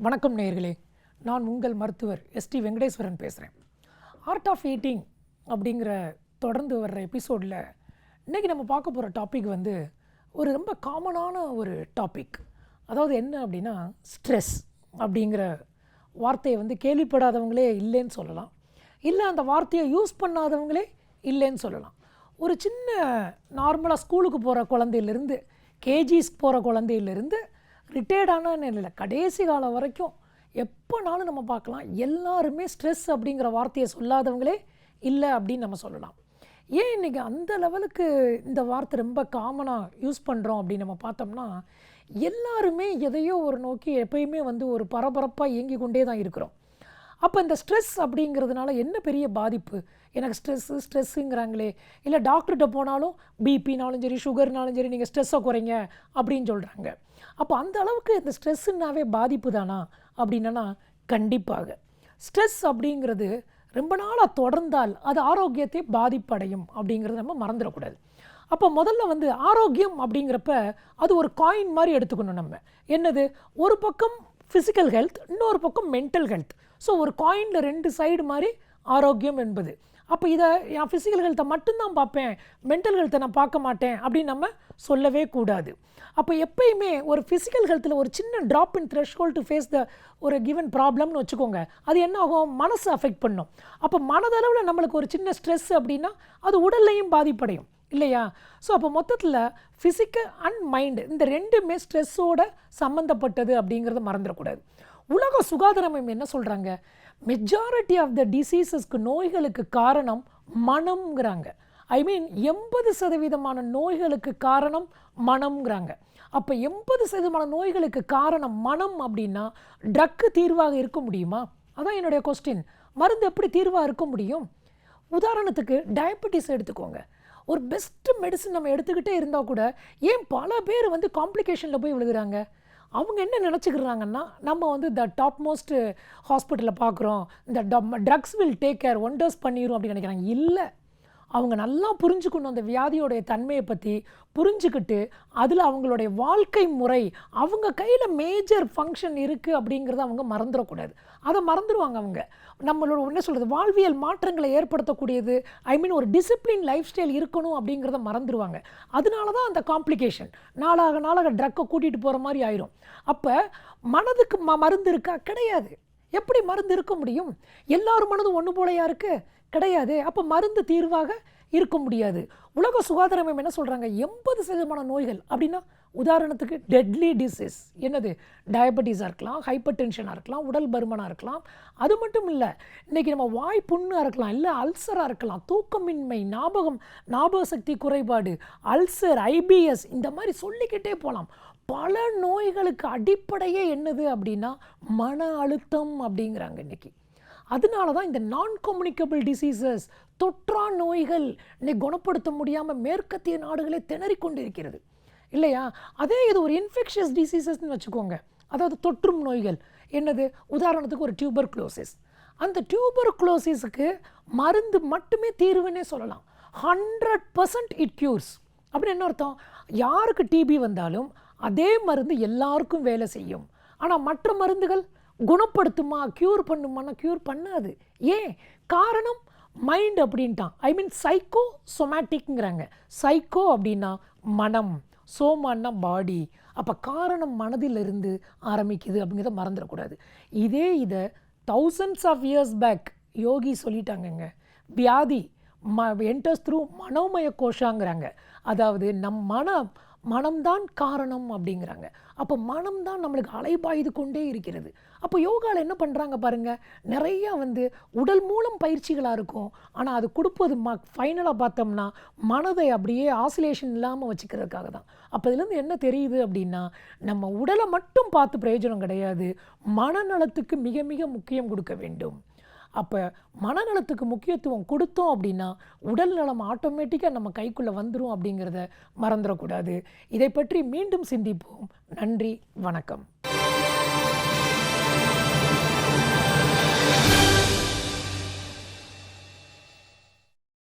வணக்கம் நேயர்களே, நான் உங்கள் மருத்துவர் எஸ்டி வெங்கடேஸ்வரன் பேசுகிறேன். ஆர்ட் ஆஃப் ஈட்டிங் அப்படிங்கிற தொடர்ந்து வர்ற எபிசோடில் இன்றைக்கி நம்ம பார்க்க போகிற டாபிக் வந்து ஒரு ரொம்ப காமனான ஒரு டாபிக். அதாவது என்ன அப்படின்னா, ஸ்ட்ரெஸ் அப்படிங்கிற வார்த்தையை வந்து கேள்விப்படாதவங்களே இல்லைன்னு சொல்லலாம், இல்லை அந்த வார்த்தையை யூஸ் பண்ணாதவங்களே இல்லைன்னு சொல்லலாம். ஒரு சின்ன நார்மலாக ஸ்கூலுக்கு போகிற குழந்தையிலேருந்து கேஜிஸ் போகிற குழந்தையிலேருந்து ரிட்டையர்டான இல்லை கடைசி காலம் வரைக்கும் எப்போனாலும் நம்ம பார்க்கலாம், எல்லாருமே ஸ்ட்ரெஸ் அப்படிங்கிற வார்த்தையை சொல்லாதவங்களே இல்லை அப்படின்னு நம்ம சொல்லலாம். ஏன் இன்றைக்கி அந்த லெவலுக்கு இந்த வார்த்தை ரொம்ப காமனாக யூஸ் பண்ணுறோம் அப்படின்னு நம்ம பார்த்தோம்னா, எல்லாருமே எதையோ ஒரு நோக்கி எப்பயுமே வந்து ஒரு பரபரப்பாக இயங்கி கொண்டே தான் இருக்கிறோம். அப்போ இந்த ஸ்ட்ரெஸ் அப்படிங்கிறதுனால என்ன பெரிய பாதிப்பு? எனக்கு ஸ்ட்ரெஸ்ஸுங்கிறாங்களே, இல்லை டாக்டர்கிட்ட போனாலும் பிபினாலும் சரி சுகர்னாலும் சரி நீங்கள் ஸ்ட்ரெஸ்ஸை குறைங்க அப்படின்னு சொல்கிறாங்க. அப்போ அந்த அளவுக்கு இந்த ஸ்ட்ரெஸ்ஸுன்னாவே பாதிப்பு தானா அப்படின்னா, கண்டிப்பாக ஸ்ட்ரெஸ் அப்படிங்கிறது ரொம்ப நாளாக தொடர்ந்தால் அது ஆரோக்கியத்தை பாதிப்படையும் அப்படிங்கிறத நம்ம மறந்துடக்கூடாது. அப்போ முதல்ல வந்து ஆரோக்கியம் அப்படிங்கிறப்ப அது ஒரு காயின் மாதிரி எடுத்துக்கணும். நம்ம என்னது, ஒரு பக்கம் ஃபிசிக்கல் ஹெல்த், இன்னொரு பக்கம் மென்டல் ஹெல்த். ஸோ ஒரு காயினில் ரெண்டு சைடு மாதிரி ஆரோக்கியம் என்பது. அப்போ இதை என் ஃபிசிக்கல் ஹெல்த்தை மட்டும்தான் பார்ப்பேன், மென்டல் ஹெல்த்தை நான் பார்க்க மாட்டேன் அப்படின்னு நம்ம சொல்லவே கூடாது. அப்போ எப்பயுமே ஒரு ஃபிசிக்கல் ஹெல்த்தில் ஒரு சின்ன drop in threshold to face the ஒரு கிவன் ப்ராப்ளம்னு வச்சுக்கோங்க, அது என்ன ஆகும், மனசை அஃபெக்ட் பண்ணும். அப்போ மனதளவில் நம்மளுக்கு ஒரு சின்ன ஸ்ட்ரெஸ் அப்படின்னா அது உடல்லையும் பாதிப்படையும் இல்லையா? ஸோ அப்போ மொத்தத்தில் ஃபிசிக்கல் அண்ட் மைண்டு இந்த ரெண்டுமே ஸ்ட்ரெஸ்ஸோட சம்மந்தப்பட்டது அப்படிங்கிறத மறந்துடக்கூடாது. உலக சுகாதார மையம் என்ன சொல்கிறாங்க, மெஜாரிட்டி ஆஃப் த டிசீசஸ்க்கு நோய்களுக்கு காரணம் மனம்ங்கிறாங்க. ஐ மீன் 80% நோய்களுக்கு காரணம் மனம்ங்கிறாங்க. அப்போ 80% நோய்களுக்கு காரணம் மனம் அப்படின்னா ட்ரக்கு தீர்வாக இருக்க முடியுமா? அதான் என்னுடைய கொஸ்டின். மருந்து எப்படி தீர்வாக இருக்க முடியும்? உதாரணத்துக்கு டயபெட்டிஸ் எடுத்துக்கோங்க. ஒரு பெஸ்ட்டு மெடிசன் நம்ம எடுத்துக்கிட்டே இருந்தால் கூட ஏன் பல பேர் வந்து காம்ப்ளிகேஷனில் போய் விழுகிறாங்க? அவங்க என்ன நினச்சிக்கிறாங்கன்னா, நம்ம வந்து த டாப் மோஸ்ட் ஹாஸ்பிட்டலில் பார்க்குறோம், இந்த drugs will take care, wonders பண்ணிடும் அப்படின்னு நினைக்கிறாங்க. இல்லை, அவங்க நல்லா புரிஞ்சுக்கணும், அந்த வியாதியோடைய தன்மையை பற்றி புரிஞ்சுக்கிட்டு அதில் அவங்களுடைய வாழ்க்கை முறை அவங்க கையில் மேஜர் ஃபங்க்ஷன் இருக்குது அப்படிங்கிறத அவங்க மறந்துடக்கூடாது. அதை மறந்துடுவாங்க அவங்க. நம்மளோட என்ன சொல்கிறது, வாழ்வியல் மாற்றங்களை ஏற்படுத்தக்கூடியது, ஐ மீன் ஒரு டிசிப்ளின் லைஃப் ஸ்டைல் இருக்கணும் அப்படிங்கிறத மறந்துடுவாங்க. அதனால தான் அந்த காம்ப்ளிகேஷன் நாளாக ட்ரக்கை கூட்டிகிட்டு போகிற மாதிரி ஆயிரும். அப்போ மனதுக்கு மருந்து இருக்கா? கிடையாது. எப்படி மருந்து இருக்க முடியும்? எல்லாரும் மனதும் ஒன்று போலையா இருக்குது? கிடையாது. அப்போ மருந்து தீர்வாக இருக்க முடியாது. உலக சுகாதார மையம் என்ன சொல்கிறாங்க, 80% நோய்கள் அப்படின்னா, உதாரணத்துக்கு டெட்லி டிசீஸ் என்னது, டயபெட்டிஸாக இருக்கலாம், ஹைப்பர் டென்ஷனாக இருக்கலாம், உடல் பருமனாக இருக்கலாம். அது மட்டும் இல்லை, இன்றைக்கி நம்ம வாய் புண்ணாக இருக்கலாம், இல்லை அல்சராக இருக்கலாம், தூக்கமின்மை, ஞாபக சக்தி குறைபாடு, அல்சர், ஐபிஎஸ், இந்த மாதிரி சொல்லிக்கிட்டே போகலாம். பல நோய்களுக்கு அடிப்படையே என்னது அப்படின்னா மன அழுத்தம் அப்படிங்கிறாங்க இன்றைக்கி. அதனால தான் இந்த நான் கம்யூனிகபிள் டிசீசஸ், தொற்றா நோய்கள் இன்னைக்கு குணப்படுத்த முடியாமல் மேற்கத்திய நாடுகளே திணறிக்கொண்டு இருக்கிறது இல்லையா? அதே இது ஒரு இன்ஃபெக்ஷியஸ் டிசீசஸ்ன்னு வச்சுக்கோங்க, அதாவது தொற்றும் நோய்கள். என்னது, உதாரணத்துக்கு ஒரு டியூபர்குலோசிஸ். அந்த டியூபர்குலோசிஸுக்கு மருந்து மட்டுமே தீர்வுன்னே சொல்லலாம். 100% இட் க்யூர்ஸ். அப்படின்னு என்ன அர்த்தம்? யாருக்கு டிபி வந்தாலும் அதே மருந்து எல்லாருக்கும் வேலை செய்யும். ஆனால் மற்ற மருந்துகள் குணப்படுத்துமா, க்யூர் பண்ணுமானா க்யூர் பண்ணாது. ஏன் காரணம்? மைண்ட் அப்படின்ட்டான். ஐ மீன் சைக்கோ சொமேட்டிக்ங்கிறாங்க. சைக்கோ அப்படின்னா மனம், சோமான்னா பாடி. அப்போ காரணம் மனதிலிருந்து ஆரம்பிக்குது அப்படிங்கிறத மறந்துடக்கூடாது. இதை thousands of years பேக் யோகி சொல்லிட்டாங்கங்க. வியாதி என்டர்ஸ் த்ரூ மனோமய கோஷாங்கிறாங்க. அதாவது மனம்தான் காரணம் அப்படிங்கிறாங்க. அப்போ மனம்தான் நம்மளுக்கு அலைபாய்து கொண்டே இருக்கிறது. அப்போ யோகாவில் என்ன பண்ணுறாங்க பாருங்கள், நிறையா வந்து உடல் மூலம் பயிற்சிகளாக இருக்கும். ஆனால் அது கொடுப்பது ஃபைனலாக பார்த்தோம்னா மனதை அப்படியே ஆசிலேஷன் இல்லாமல் வச்சுக்கிறதுக்காக தான். அப்போ இதுலேருந்து என்ன தெரியுது அப்படின்னா, நம்ம உடலை மட்டும் பார்த்து பிரயோஜனம் கிடையாது, மனநலத்துக்கு மிக மிக முக்கியம் கொடுக்க வேண்டும். அப்போ மனநலத்துக்கு முக்கியத்துவம் கொடுத்தோம் அப்படின்னா உடல் நலம் ஆட்டோமேட்டிக்காக நம்ம கைக்குள்ளே வந்துடும் அப்படிங்கிறத மறந்துடக்கூடாது. இதை பற்றி மீண்டும் சிந்திப்போம். நன்றி, வணக்கம்.